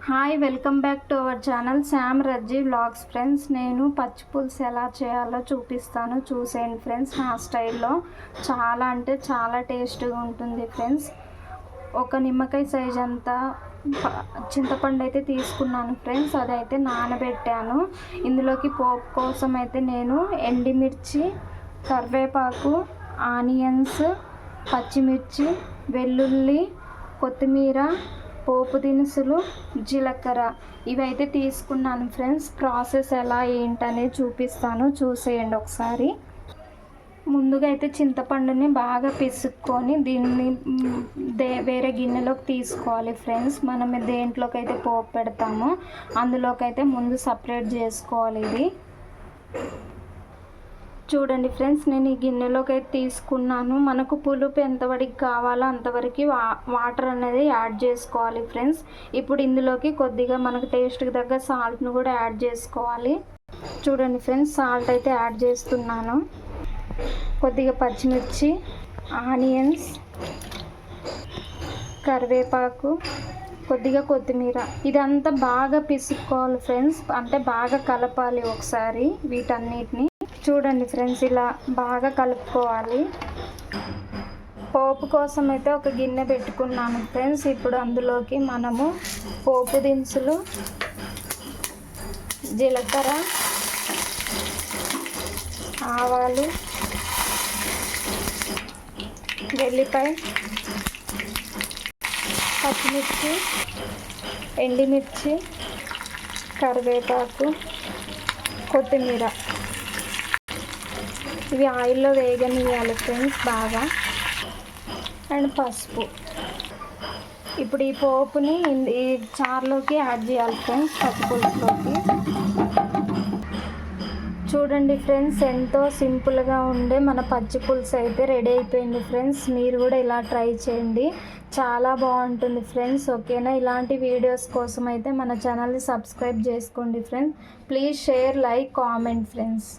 Hi, welcome back to our channel Shyam Rajji vlogs. Friends, నేను పచ్చి పులుసు ఎలా చేయాలో చూపిస్తాను, చూసేయండి ఫ్రెండ్స్. నా స్టైల్లో చాలా అంటే చాలా టేస్ట్గా ఉంటుంది ఫ్రెండ్స్. ఒక నిమ్మకాయ సైజ్ అంతా చింతపండు అయితే తీసుకున్నాను ఫ్రెండ్స్. అదైతే నానబెట్టాను. ఇందులోకి పోపు కోసం అయితే నేను ఎండుమిర్చి, కరివేపాకు, ఆనియన్స్, పచ్చిమిర్చి, వెల్లుల్లి, కొత్తిమీర, పోపు దినుసులు, జీలకర్ర ఇవైతే తీసుకున్నాను ఫ్రెండ్స్. ప్రాసెస్ ఎలా ఏంటనేది చూపిస్తాను, చూసేయండి ఒకసారి. ముందుగా అయితే చింతపండుని బాగా పిసుక్కొని దీన్ని వేరే గిన్నెలోకి తీసుకోవాలి ఫ్రెండ్స్. మనం దేంట్లోకి అయితే పోపు పెడతామో అందులోకి అయితే ముందు సపరేట్ చేసుకోవాలి. ఇది చూడండి ఫ్రెండ్స్, నేను ఈ గిన్నెలోకి అయితే తీసుకున్నాను. మనకు పులుపు ఎంతవరకు కావాలో అంతవరకు వాటర్ అనేది యాడ్ చేసుకోవాలి ఫ్రెండ్స్. ఇప్పుడు ఇందులోకి కొద్దిగా మనకు టేస్ట్కి తగ్గ సాల్ట్ను కూడా యాడ్ చేసుకోవాలి. చూడండి ఫ్రెండ్స్, సాల్ట్ అయితే యాడ్ చేస్తున్నాను. కొద్దిగా పచ్చిమిర్చి, ఆనియన్స్, కరివేపాకు, కొద్దిగా కొత్తిమీర, ఇదంతా బాగా పిసుక్కోవాలి ఫ్రెండ్స్. అంటే బాగా కలపాలి ఒకసారి వీటన్నిటిని. చూడండి ఫ్రెండ్స్, ఇలా బాగా కలుపుకోవాలి. పోపు కోసం అయితే ఒక గిన్నె పెట్టుకున్నాను ఫ్రెండ్స్. ఇప్పుడు అందులోకి మనము పోపు దినుసులు, జీలకర్ర, ఆవాలు, వెల్లిపాయ, పచ్చిమిర్చి, ఎండుమిర్చి, కరివేపాకు, కొత్తిమీర ఇవి ఆయిల్లో వేగనియాలి ఫ్రెండ్స్ బాగా. అండ్ పసుపు. ఇప్పుడు ఈ పోపుని ఈ చారులోకి యాడ్ చేయాలి ఫ్రెండ్స్, పచ్చి పులుసులోకి. చూడండి ఫ్రెండ్స్, ఎంతో సింపుల్గా ఉండే మన పచ్చి పులుసు అయితే రెడీ అయిపోయింది ఫ్రెండ్స్. మీరు కూడా ఇలా ట్రై చేయండి, చాలా బాగుంటుంది ఫ్రెండ్స్. ఓకేనా? ఇలాంటి వీడియోస్ కోసం అయితే మన ఛానల్ని సబ్స్క్రైబ్ చేసుకోండి friends. Please share, like, comment friends.